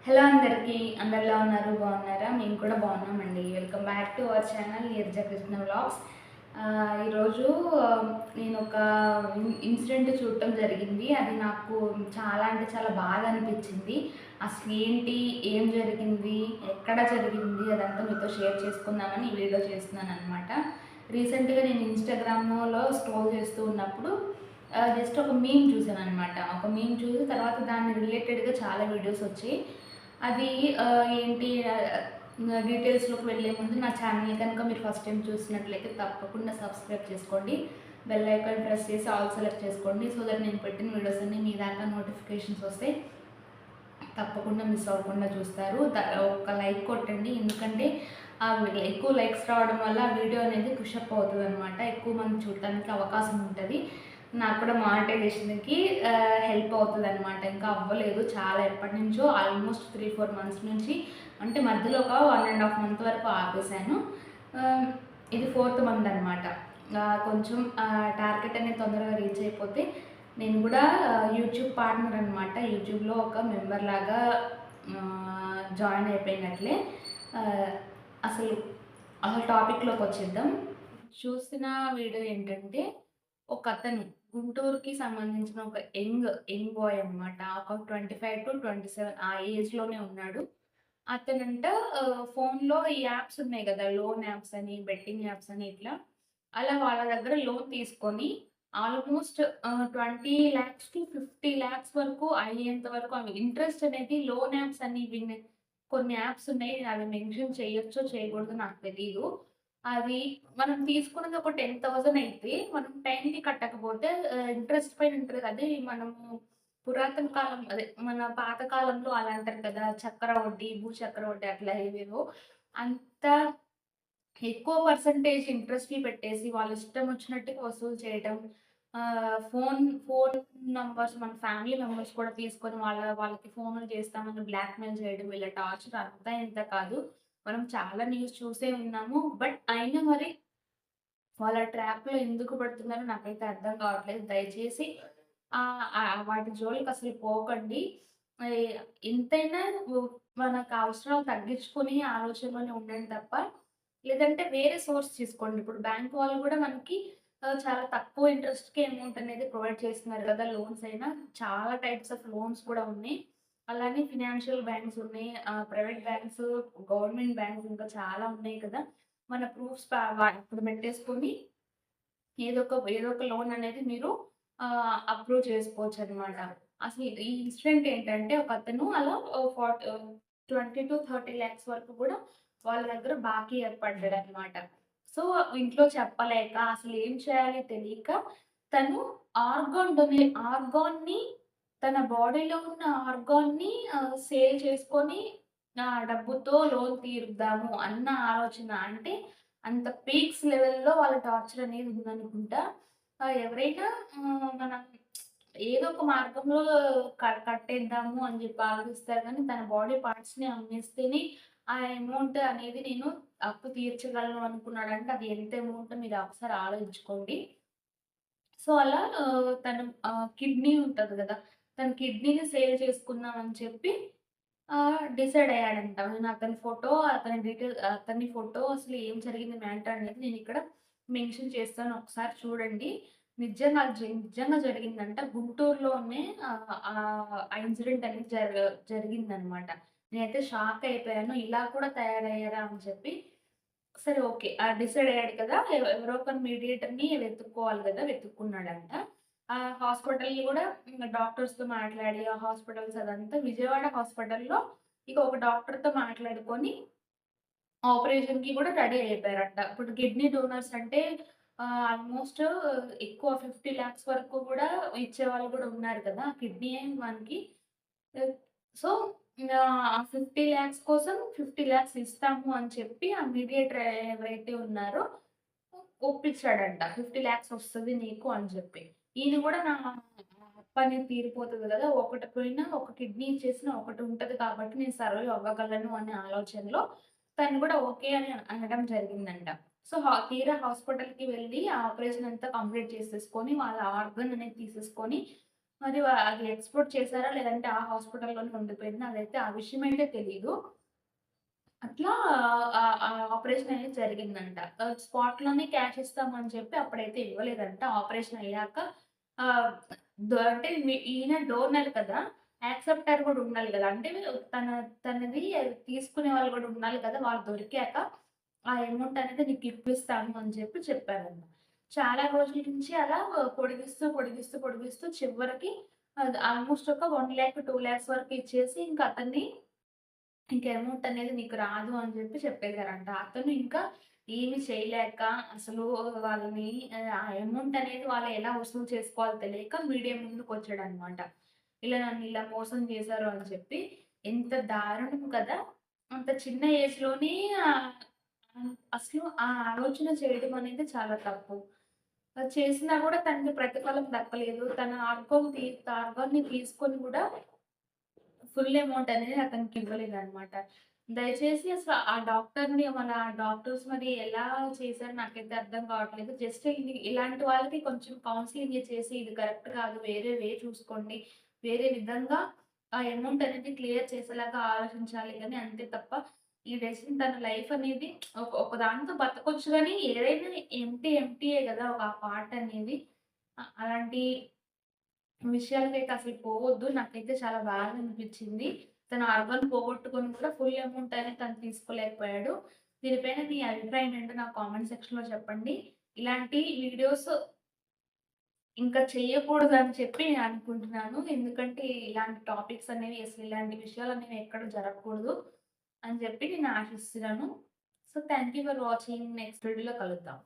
Hello అందరికీ అందరు ఎలా ఉన్నారు బాగున్నారా? మేము కూడా బాగున్నామండి. Welcome back to our channel Neeraja Krishna vlogs. ఈరోజు నేను ఒక ఇన్సిడెంట్ చూడటం జరిగింది. అది నాకు చాలా అంటే చాలా బాధ అనిపించింది. అసలు ఏంటి, ఏం జరిగింది, ఎక్కడ జరిగింది అదంతా మీతో షేర్ చేసుకుందామని ఈ వీడియో చేస్తున్నాను అనమాట. రీసెంట్గా నేను ఇన్స్టాగ్రామ్లో స్క్రోల్ చేస్తూ ఉన్నప్పుడు జస్ట్ ఒక మీమ్ చూసాను అనమాట. ఒక మీమ్ చూసి తర్వాత దాన్ని రిలేటెడ్గా చాలా వీడియోస్ వచ్చాయి. అది ఏంటి డీటెయిల్స్‌లోకి వెళ్ళే ముందు నా ఛానల్‌ని కనుక మీరు ఫస్ట్ టైం చూసినట్లయితే తప్పకుండా సబ్స్క్రైబ్ చేసుకోండి. బెల్ ఐకాన్ ప్రెస్ చేసి ఆల్ సెలెక్ట్ చేసుకోండి. సో దట్ నేను పెట్టిన వీడియోస్ అన్నీ మీ దాకా నోటిఫికేషన్స్ వస్తాయి. తప్పకుండా మిస్ అవ్వకుండా చూస్తారు. ఒక్క లైక్ కొట్టండి. ఎందుకంటే ఎక్కువ లైక్స్ రావడం వల్ల ఆ వీడియో అనేది పుషప్ అవుతదనమాట. ఎక్కువ మంది చూడటానికి అవకాశం ఉంటది. నాకు కూడా మానిటైజేషన్‌కి హెల్ప్ అవుతదనమాట. ఇంకా అవ్వలేదు. చాలా ఎప్పటినుంచో ఆల్మోస్ట్ 3, 4 మంత్స్ నుంచి, అంటే మధ్యలో ఒక 1 ½ మంత్ వరకు ఆపేసాను. ఆహ్, ఇది ఫోర్త్ మంత్ అనమాట. కొంచెం టార్గెట్ అనేది తొందరగా రీచ్ అయిపోతే నేను కూడా యూట్యూబ్ పార్ట్నర్ అనమాట. యూట్యూబ్‌లో ఒక మెంబర్ లాగా జాయిన్ అయిపోయినట్లే. ఆహ్, అసలు అసలు టాపిక్‌లోకి వచ్చేద్దాం. చూసిన వీడియో ఏంటంటే, ఒకతను గుంటూరుకి సంబంధించిన ఒక యంగ్ బాయ్ అనమాట. ఒక 25-27 ఆ ఏజ్‌లోనే ఉన్నాడు. అతనంట ఫోన్‌లో ఈ యాప్స్ ఉన్నాయి గదా! లోన్ యాప్స్ అని, బెట్టింగ్ యాప్స్ అని ఇట్లా. అలా వాళ్ళ దగ్గర లోన్ తీసుకొని ఆల్మోస్ట్ 20,00,000-50,00,000 వరకు అయ్యేంత వరకు అవి ఇంట్రెస్ట్ అనేది లోన్ యాప్స్ అని కొన్ని యాప్స్ ఉన్నాయి. అవి మెన్షన్ చేయొచ్చో చేయకూడదో నాకు తెలీదు. అది మనం తీసుకున్నది ఒక 10,000 అయితే మనం టైంకి కట్టకపోతే ఇంట్రెస్ట్ పైన ఇంట్రెస్ట్ అది మనము పురాతన కాలం అదే మన పాత కాలంలో అలా అంటారు కదా! చక్ర వడ్డీ, భూచక్ర వడ్డీ అట్లా ఏవేవో అంత ఎక్కువ పర్సెంటేజ్ ఇంట్రెస్ట్‌ని పెట్టేసి వాళ్ళ ఇష్టం వచ్చినట్టుగా వసూలు చేయడం. ఫోన్ నంబర్స్ మన ఫ్యామిలీ మెంబర్స్ కూడా తీసుకొని వాళ్ళకి ఫోన్‌లు చేస్తామని బ్లాక్‌మెయిల్ చేయడం. వీళ్ళ టార్చర్ అంతా ఇంత కాదు. మనం చాలా న్యూస్ చూసే ఉన్నాము. బట్ అయినా మరి వాళ్ళ ట్రాప్‌లో ఎందుకు పడుతున్నారో నాకైతే అర్థం కావట్లేదు. దయచేసి వాటి జోలికసలు పోకండి. ఆహ్, ఎంతైనా వు మనకు అవసరాలు తగ్గించుకునే ఆలోచనలోనే ఉండండి తప్ప, లేదంటే వేరే సోర్స్ తీసుకోండి. ఇప్పుడు బ్యాంక్ వాళ్ళు గూడా మనకి చాలా తక్కువ ఇంట్రెస్ట్‌కే అమౌంట్ అనేది ప్రొవైడ్ చేస్తున్నారు కదా! లోన్స్ అయినా. చాలా టైప్స్ ఆఫ్ లోన్స్ కూడా ఉన్నాయి. అలానే ఫినాన్షియల్ బ్యాంక్స్ ఉన్నాయి. ప్రైవేట్ బ్యాంక్స్, గవర్నమెంట్ బ్యాంక్స్ ఇంకా చాలా ఉన్నాయి కదా! మన ప్రూఫ్స్ అప్పుడు పెట్టేసుకొని ఏదో ఒక లోన్ అనేది మీరు అప్రూవ్ చేసుకోవచ్చనమాట. అసలు ఈ ఇన్సిడెంట్ ఏంటంటే ఒకతను అలా 20-30 లాక్స్ వరకు కూడా వాళ్ళ దగ్గర బాకీ ఏర్పడ్డాడనమాట. సో, ఇంట్లో చెప్పలేక అసలు ఏం చేయాలో తెలియక తను ఆర్గాన్‌ని తన బాడీలో ఉన్న ఆర్గాన్‌ని సేల్ చేసుకొని డబ్బుతో లోన్ తీరుద్దాము అన్న ఆలోచన. అంటే అంత పీక్స్ లెవెల్‌లో వాళ్ళ టార్చర్ అనేది ఉందనుకుంటా. ఎవరైనా మనం ఏదో ఒక మార్గంలో కట్టేద్దాము అని చెప్పి ఆలోచిస్తారు గానీ, తన బాడీ పార్ట్స్‌ని అమ్మేస్తేనే ఆ అమౌంట్ అనేది నేను అప్పు తీర్చగలను అనుకున్నాడంటే, అది ఎంత అమౌంటో మీరు ఒకసారి ఆలోచించుకోండి. సో, అలా తను కిడ్నీ ఉంటది గదా! తన కిడ్నీని సేల్ చేసుకుందాం అని చెప్పి డిసైడ్ అయ్యాడంట. నేను అతని ఫోటో, అతని అతని ఫోటో అసలు ఏం జరిగింది మ్యాటర్ అనేది నేనిక్కడ మెన్షన్ చేస్తాను. ఒకసారి చూడండి. నిజంగా జరిగిందంట. గుంటూరులోనే ఆ ఇన్సిడెంట్ అనేది జరిగిందనమాట. నేనైతే షాక్ అయిపోయాను. ఇలా కూడా తయారయ్యారా అని చెప్పి. సరే ఓకే. డిసైడ్ అయ్యాడు కదా! ఎవరో ఒక మీడియేటర్‌ని వెతుక్కోవాలి గదా! వెతుక్కున్నాడంట. హాస్పిటల్‌ని గూడా డాక్టర్స్‌తో మాట్లాడి, ఆ హాస్పిటల్స్ అదంతా విజయవాడ హాస్పిటల్‌లో ఇక ఒక డాక్టర్‌తో మాట్లాడుకొని ఆపరేషన్‌కి గూడా రెడీ అయిపోయారంట. ఇప్పుడు కిడ్నీ డోనర్స్ అంటే ఆల్‌మోస్ట్ ఎక్కువ 50,00,000 వరకు గూడా ఇచ్చేవాళ్ళు గూడా ఉన్నారు కదా! కిడ్నీయే మనకి ఆహ్, సో, ఆ 50,00,000 కోసం 50,00,000 ఇస్తాము అని చెప్పి ఆ మీడియేటర్ ఎవరైతే ఉన్నారో ఒప్పించాడంట. 50,00,000 వస్తది నీకు అని చెప్పి. ఈయన గూడా నా అప్పనేది తీరిపోతది గదా! ఒకటి పోయినా ఒక కిడ్నీ ఇచ్చేసినా ఒకటి ఉంటది కాబట్టి నేను సర్వైవ్ అవ్వగలను అనే ఆలోచనలో తను గూడా ఓకే అని అనడం జరిగిందంట. సో, తీరా హాస్పిటల్‌కి వెళ్ళి ఆ ఆపరేషన్ అంతా కంప్లీట్ చేసేసుకొని వాళ్ళ ఆర్గన్ అనేది తీసేసుకొని మరి అది ఎక్స్‌పోర్ట్ చేసారా? లేదంటే ఆ హాస్పిటల్‌లోనే ఉండిపోయిందా? అదైతే ఆ విషయం అయితే తెలీదు. అట్లా ఆపరేషన్ అనేది జరిగిందంట. స్పాట్‌లోనే క్యాష్ ఇస్తామని చెప్పి అప్పుడైతే ఇవ్వలేదంట. ఆపరేషన్ అయ్యాక ఆహ్, అంటే ఈయన డోనర్ కదా! యాక్సెప్టర్ గూడా ఉండాలి గదా! అంటే తన తనది తీసుకునే వాళ్ళు గూడా ఉండాలి కదా! వాళ్ళు దొరికాక ఆ అమౌంట్ అనేది నీకు ఇప్పిస్తాము అని చెప్పి చెప్పారంట. చాలా రోజుల నుంచి అలా పొడిగిస్తూ, పొడిగిస్తూ, పొడిగిస్తూ చివరికి ఆల్‌మోస్ట్ ఒక 1,00,000, 2,00,000 వరకు ఇచ్చేసి ఇంక అతన్ని ఇంక అమౌంట్ అనేది నీకు రాదు అని చెప్పి చెప్పేసారంట. అతను ఇంకా ఏమి చేయలేక అసలు వాళ్ళని ఆ అమౌంట్ అనేది వాళ్ళు ఎలా వసూలు చేసుకోవాలో తెలియక మీడియా ముందుకొచ్చాడనమాట. ఇలా నన్ను ఇలా మోసం చేశారు అని చెప్పి. ఎంత దారుణం కదా! అంత చిన్న ఏజ్‌లోనే ఆహ్, అసలు ఆ ఆలోచన చేయడం అనేది చాలా తప్పు. అది చేసినా కూడా తనకి ప్రతిఫలం దక్కలేదు. తన ఆర్గాన్‌ని తీసుకొని కూడా ఫుల్ అమౌంట్ అనేది అతనికి ఇవ్వలేదనమాట. దయచేసి అసలు ఆ డాక్టర్‌ని ఆ డాక్టర్స్ మరి ఎలా చేశారో నాకైతే అర్థం కావట్లేదు. జస్ట్ ఇలాంటి వాళ్ళకి కొంచెం కౌన్సెలింగ్ చేసి ఇది కరెక్ట్ కాదు. వేరే వే చూసుకోండి. వేరే విధంగా ఆ అమౌంట్ అనేది క్లియర్ చేసేలాగా ఆలోచించాలి గాని అంతే తప్ప ఈ డెసిషన్ తన లైఫ్ అనేది ఒక దాంతో బతకొచ్చు గానీ ఏదైనా ఎంప్టీయే గదా! ఒక ఆ పార్ట్ అనేది. అలాంటి విషయాలకైతే అసలు పోవద్దు. నాకైతే చాలా బాధ అనిపిచ్చింది. తన ఆర్గాన్ పోగొట్టుకొని కూడా ఫుల్ అమౌంట్ అనేది తను తీసుకోలేకపోయాడు. దీనిపైన మీ అభిప్రాయం ఏంటో నాకు కామెంట్ సెక్షన్‌లో చెప్పండి. ఇలాంటి వీడియోస్ ఇంకా చేయకూడదని చెప్పి నేను అనుకుంటున్నాను. ఎందుకంటే ఇలాంటి టాపిక్స్ అనేవి అసలు ఇలాంటి విషయాలనేవి ఎక్కడ జరగకూడదు అని చెప్పి నేను ఆశిస్తున్నాను. So, thank you for watching. Next వీడియోలో కలుద్దాం.